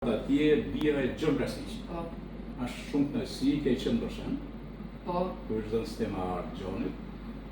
Atje bia e gjëmbrasish. Po. Është shumë kënaqësi ke qenë ndoshta. Po. Kur është dhënë sistema Gjonit.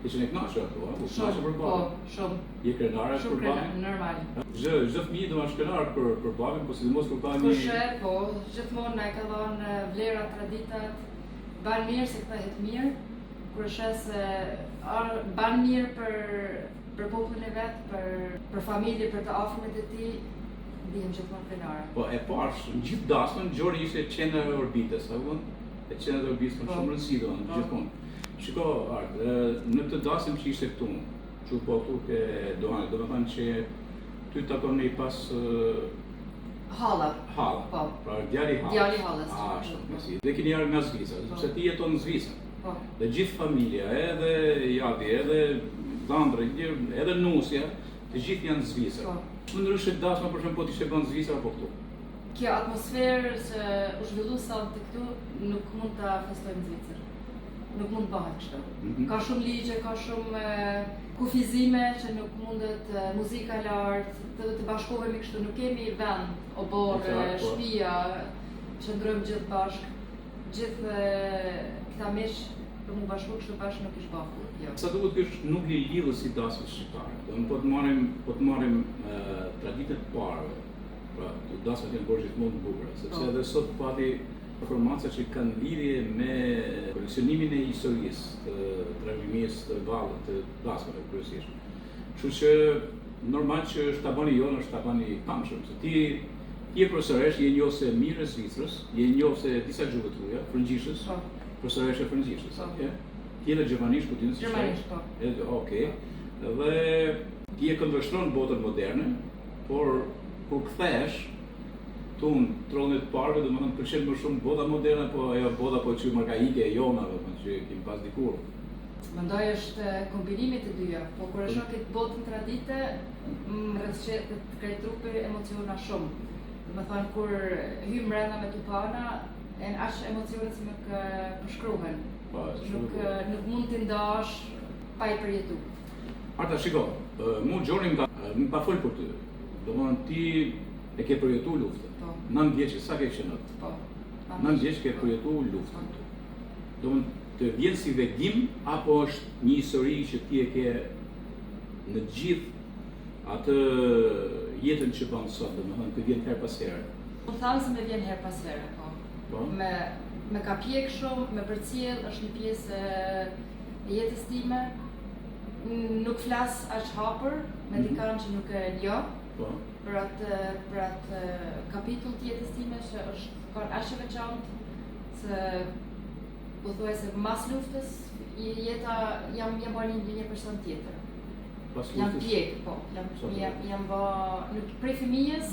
Ke qenë kënaqur apo? Po, Shumë, për po, babën. shumë. Je krenare për babën? Normal. Çdo fëmijë do të është krenar për babën, po sidomos kur ka një Kurse, po, gjithmonë na e ka dhënë vlerat, traditat, ban mirë se këta jetë mirë. Kur shes se ban mirë për popullin e vet, për familje, për të afërmit e tij, ndihem gjithmonë krenare. Po e pash, në gjithë dasmën Gjori ishte qendra e orbitës, apo? E qendra e orbitës ka shumë rëndësi gjithmonë. Shiko, Art, në këtë dasëm që ishte këtu, që po këtu ke Dohani, do të thënë që ty takon një pas Halla. Halla. Po. Pra djali Hallës. Djali Hallës. Ashtu, mesi. Dhe keni ardhur nga Zvicra, sepse ti jeton në Zvicër. Po. Dhe gjithë familja, edhe Jadi, edhe Dhëndri, edhe Nusja, të gjithë janë në Zvicër. Po. Më ndryshe dasma për shembull po t'ishte bën në Zvicër apo këtu. Kjo atmosferë që u zhvillu sot të këtu nuk mund ta festojmë në Zvicër. Nuk mund bëhet kështu. Ka shumë ligje, ka shumë kufizime që nuk mundet muzika lart, të bashkohemi kështu, nuk kemi vend, oborë, shtëpia, që ndrojmë gjithë bashkë. Gjithë këta miq për mu bashku kështu bashkë nuk ish bëhet. Jo. Sa duhet ky nuk i lidhës si dasmës shqiptare. Do po të marrim traditët parë. Pra, dasmat janë bërë gjithmonë të bukura, sepse edhe sot pati informacija që kanë lidhje me koleksionimin e historisë, të trashëgimisë të vallit, të dasmave kryesisht. Kështu që normal që shtabani jonë është shtabani famshëm, se ti je profesoresh, je njohse mirë e Zvicrës, je njohse disa gjuhë të huaja, frëngjishës, profesoresh e frëngjishës, ti edhe gjermanisht po ti nëse Gjermanisht, po. Okej. Dhe ti e këndvështron botën moderne, por kur kthehesh tun tronit të parëve, domethënë pëlqen më shumë bota moderne, po ajo bota po që markaike e jona, domethënë që kemi pas dikur. Mendoj është kombinimi të dyja, po kur e shoh këtë botën tradite, më rrezqet të krejt trupi emociona shumë. Domethënë kur hym brenda me tupana, janë aq emocione që nuk përshkruhen. Nuk mund t'i ndash pa i përjetu. Arta, shiko, mu Gjori më pa fol për ty. Domethënë ti e ke përjetu luftën. 9 vjeç, sa ke qenë atë? Po. 9 vjeç ke përjetu luftën. Domethënë të vjen si vegim apo është një histori që ti e ke në gjithë atë jetën që bën sot, domethënë të vjen her pas here. Po them se më vjen her pas here, po. Po. Me ka pjek shumë, me përcjell, është një pjesë e jetës time. Nuk flas aq hapur me dikën që nuk e njoh. Po. Për atë kapitull të jetës time që është aq e veçantë se po thuaj se mas luftës jeta jam bërë një person tjetër. Pas luftës? Jam pjek, po. Jam bë nuk prej fëmijës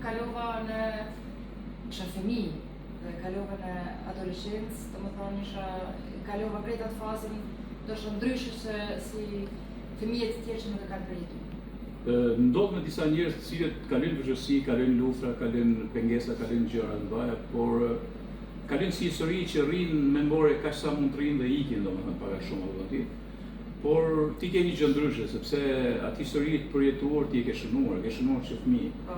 kalova në isha fëmijë dhe kalova në adoleshencë, domethënë kalova prej atë fazën ndoshta ndryshe se si fëmijët e tjerë që nuk e kanë përjetuar. Ndodh me disa njerëz të cilët kalojnë vështirësi, kalojnë luftra, kalojnë pengesa, kalojnë gjëra të mëdha, por kalojnë si histori që rrinë në memore kaq sa mund të rrinë dhe ikin domethënë para shumë vëllati. Por ti ke një gjë ndryshe, sepse atë histori të përjetuar ti e ke shënuar që fëmijë. Po.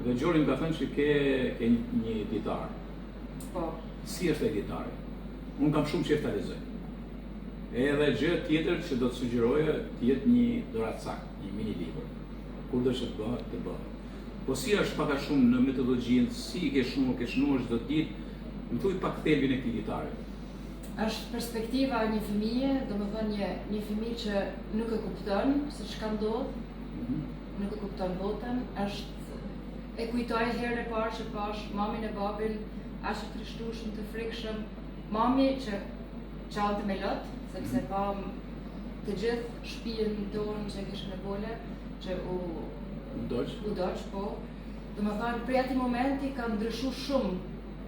Dhe Gjori më ka thënë që ke një ditar. Po. Si është ai ditari? Unë kam shumë qejf ta lexoj. Edhe gjë tjetër që do të sugjeroja të jetë një doracak, një mini libër. Kur do të bëhet, të bëhet. Po si është pak a shumë në metodologjinë, si ke shënuar çdo ditë, më thuaj pak thelbin e këtij ditari. Është perspektiva e një fëmije, domethënë një fëmijë që nuk e kupton se çka ndodh, nuk e kupton botën, e kujtoj herën e parë që pash mamin e babin aq të trishtueshëm, të frikshëm, mami që çalte me lot, sepse pam të gjithë shtëpinë tonë që kishin në bole, që u doq, po. Domethënë prej atij momenti ka ndryshuar shumë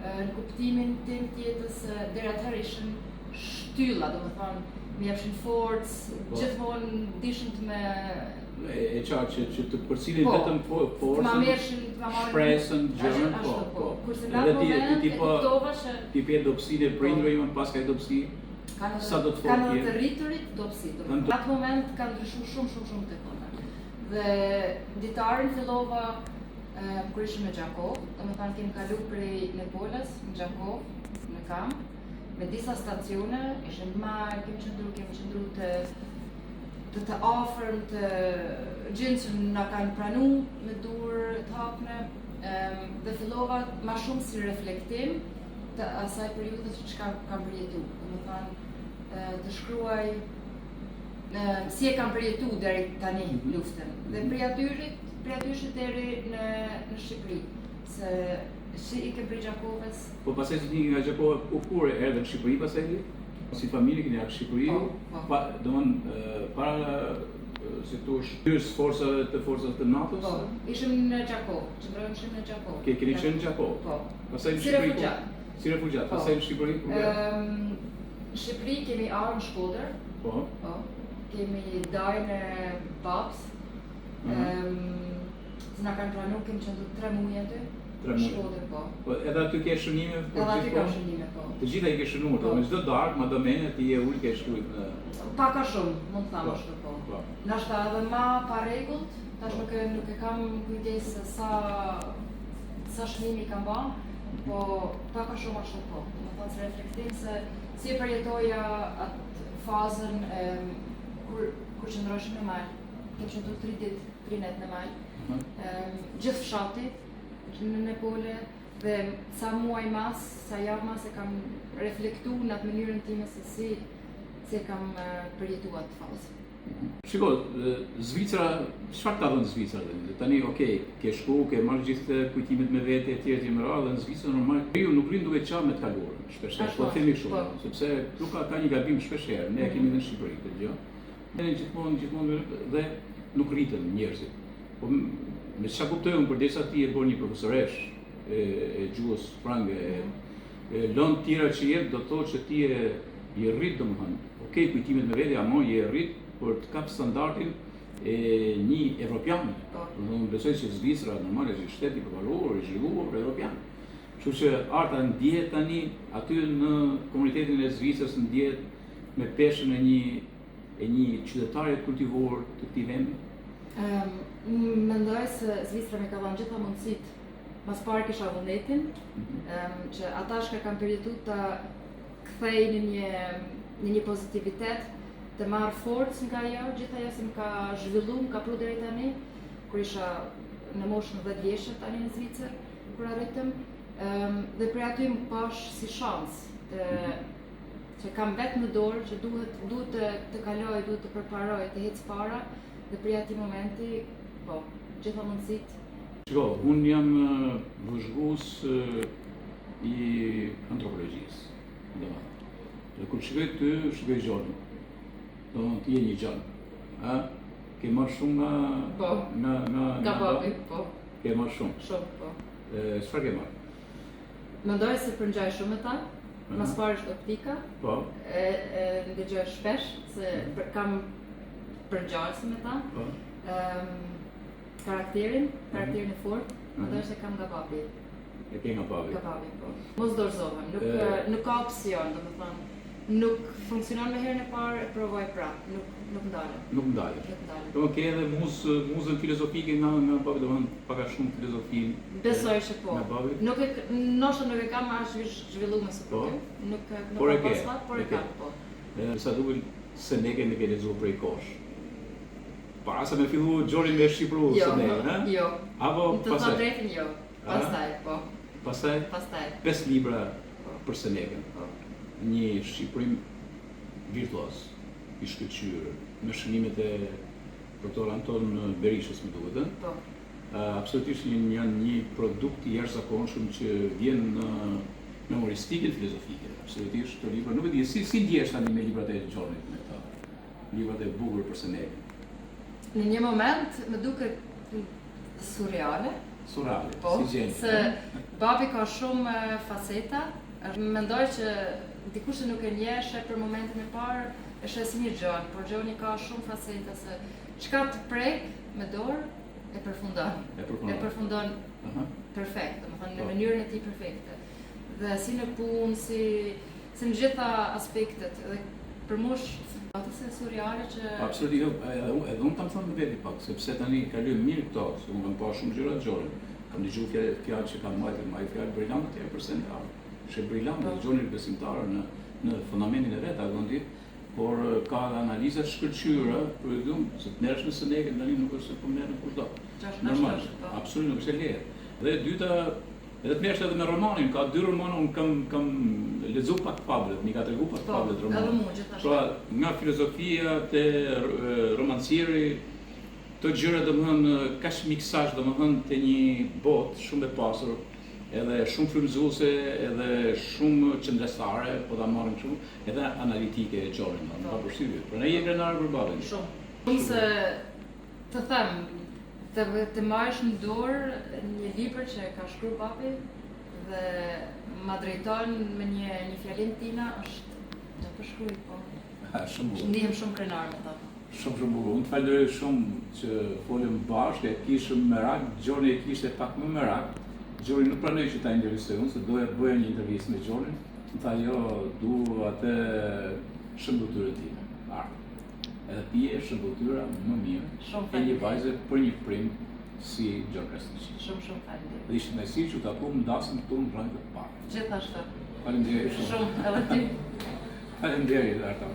në kuptimin tim të jetës, deri atëherë ishin shtylla, domethënë më japshin forcë, gjithmonë dishin të me e qartë që të përcjellin vetëm forcën, shpresën, gjërën, po. Kurse në atë moment e kuptova që ti pe dobësinë e prindërve, pas ka dobësi. Sa do të thotë? Kanë të rriturit dobësi. Në atë moment ka ndryshuar shumë tek ona. Dhe ditarin fillova kur ishim në Gjakov, domethënë kemi kalu prej Nepoles në Gjakov, në kamp, me disa stacione, ishim mal, kemi qëndru të afërm të gjendë që na kanë pranu me dur të hapne, dhe fillova ma shumë si reflektim të asaj periudhës që kam përjetu. Domethënë të shkruaj si e kam përjetu deri tani luftën. Dhe prej atyshit deri në Shqipëri. Se si i ke prej Gjakovës. Po pastaj që një nga Gjakova u kurë erdhe në Shqipëri pastaj? Si familje keni ardhur në Shqipëri? Domthonë para si tu shtyrës forcave të NATO-s? Po, ishim në Gjakov, qëndrojmë në Gjakov. Keni qenë në Gjakov? Po. Pastaj në Si Shqipëri? refugjat. Si refugjat, pastaj në Shqipëri? Në Shqipëri kemi ardhur në Shkodër. Po. Po. Kemi dajnë babs. Se na kanë pranu, kemi qëndru 3 muaj aty. 3 muaj. Shkodër, po. Po edhe aty ke shënime? Edhe aty ka shënime, po. Të gjitha i ke shënuar, Po. me çdo darkë, ma domene ti e ul ke shkruajt në Paka shumë, mund të thamë Po. ashtu, po. Po. Nashta edhe ma pa rregullt, tash nuk e kam kujdes se sa shënimi kam ba, po paka shumë ashtu, po. Domethënë se reflektim se si e përjetoja atë fazën kur qëndroshim në mal. Kem qëndru 3 ditë, 3 net në mal. Gjithë fshati në Nepole dhe sa muaj mas, sa javë mas e kam reflektu në atë mënyrën time se si kam përjetu atë fazë. Shiko, Zvicra, çfarë ka dhënë Zvicra? Tani, okej, ke shku, ke marrë gjithë kujtimet me vete, etj. Në Zvicra normal, ju nuk rrin duke qa me të kaluarën, shpeshherë, po themi kështu, sepse këtu ka një gabim shpeshherë, ne kemi dhe në Shqipëri këtë gjë. Ne gjithmonë dhe nuk rritën njerëzit. Po me çka kuptoj unë përdesa ti e bën një profesoresh e gjuhës frange, lëndë tjera që jetë do të thotë që ti je rrit domethënë. Okej, kujtimet me vete, ama je rrit për të kap standardin e një evropiani. Unë besoj që Zvicra normal është shteti i përvaluar, i zhvilluar evropian. Kështu që arta ndjehet tani aty në komunitetin e Zvicrës ndjehet me peshën e një qytetare kultivor të këtij vendi. Mendoj se Zvicra me ka dhënë gjitha mundësitë. Mas parë kisha vullnetin, që ata që kanë përjetu të kthejnë në një pozitivitet, të marrë forcë nga ajo, gjithë ajo se më ka zhvillu, më ka pru deri tani, kur isha në moshën 10 vjeçë tani në Zvicër, kur arritëm, dhe për aty më pash si shansë, që kam vetë në dorë, që duhet të kaloj, duhet të përparoj, të hecë para, dhe për ati momenti, po, gjitha mundësit. Shiko, unë jam vëzhgues i antropologjisë. Dhe kur shikoj ty, shikoj gjallën. Do të je një gjallë. Ke marrë shumë nga babi, po. Ke marrë shumë. Shumë, po. Çfarë ke marrë? Mendoj se përngjaj shumë me ta. Mas parë është optika. Po. Ndëgjoj shpesh se kam përngjajse me ta. Po. Karakterin e fortë, mendoj se kam nga babi. E ke nga babi? Nga babi, po. Mos dorëzohem, nuk ka opsion, domethënë. Nuk funksionon me herën e parë, e provoj prapë, nuk ndalet. Nuk ndalet. Do ke edhe muzën filozofike nga babi, domethënë pak a shumë filozofi. Besoj se po. Nga babi? Ndoshta nuk e kam as zhvilluar me super. Nuk Por e ka pas, por e kam, po. Sa duket se ne kemi lexuar prej kosh. Para se me fillu Gjorin me Shqipëru së ne, ha? Jo. Apo të pastaj? të drejtën jo. Pastaj, po. Pastaj? Pastaj. 5 libra për Senekën. Po. Një shqipërim virtuos, i shkëlqyer, me shënimet e doktor Anton Berishës, më duket, ëh? Po. Absolutisht janë një produkt i jashtëzakonshëm që vjen në memoristikën filozofike. Absolutisht të libra, nuk e di si ndjesh tani me librat e Gjorit me ta. Librat e bukur për Senekën. Në një moment më duket surreale. Surreale, po, si gjeni. Se babi ka shumë faceta. Mendoj që dikush që nuk e njeh për momentin e parë, e sheh si një Gjon, por Gjoni ka shumë faceta se çka të prek me dorë e përfundon. E përfundon perfekt, domethënë në mënyrën e tij perfekte. Dhe si në punë, si në gjitha aspektet, edhe për mosh ato se surreale që Absolutisht, edhe unë kam thënë me veti pak, sepse tani kaloj mirë këto, se unë kam pa shumë gjëra të Gjorit. Kam dëgjuar fjalë që kanë marrë fjalë brillante e përsendarë. Është brillante, Gjoni besimtarë në fundamentin e vet të Agondit, por ka analiza të shkëlqyera për dhum, se të merresh në Senegë tani nuk është se po merr në kushdo. Normal, absolutisht nuk është e lehtë. Dhe e dyta, edhe të merresh edhe me romanin, ka 2 romana, unë kam lexuar pak fablet, më ka treguar pak fablet roman. Edhe mua gjithashtu. Pra, nga filozofia te romancieri, të gjëra domethënë kaq miksazh domethënë te një botë shumë e pasur, edhe shumë frymëzuese, edhe shumë qëndrestare, po ta marrim kështu, edhe analitike e Gjonin, pa përshtypje. Prandaj je krenar për babën. Shumë. Unë se të them, të marrësh në dorë një libër që ka shkruar babi dhe ma drejton me një fjalim tina është të përshkruaj, po. Shumë bukur. Ndihem shumë krenar me ta. Shumë bukur. Unë të falenderoj shumë që folëm bashkë, e kishëm merak, Gjoni e kishte pak më merak. Gjoni nuk pranoi që ta intervistoj unë, se doja të bëja një intervistë me Gjonin. Më tha jo, du atë shëmbëtyrën time, art. Edhe ti je shëmbëtyra më mirë e një vajze për një prim si Gjon Krasniqi. Shumë faleminderit. Dhe ishte nësi që ta ku më dasëm këtu në rrënjë të parë. Gjithashtu. Faleminderit shumë. Shumë, edhe ti. Faleminderit, Arta.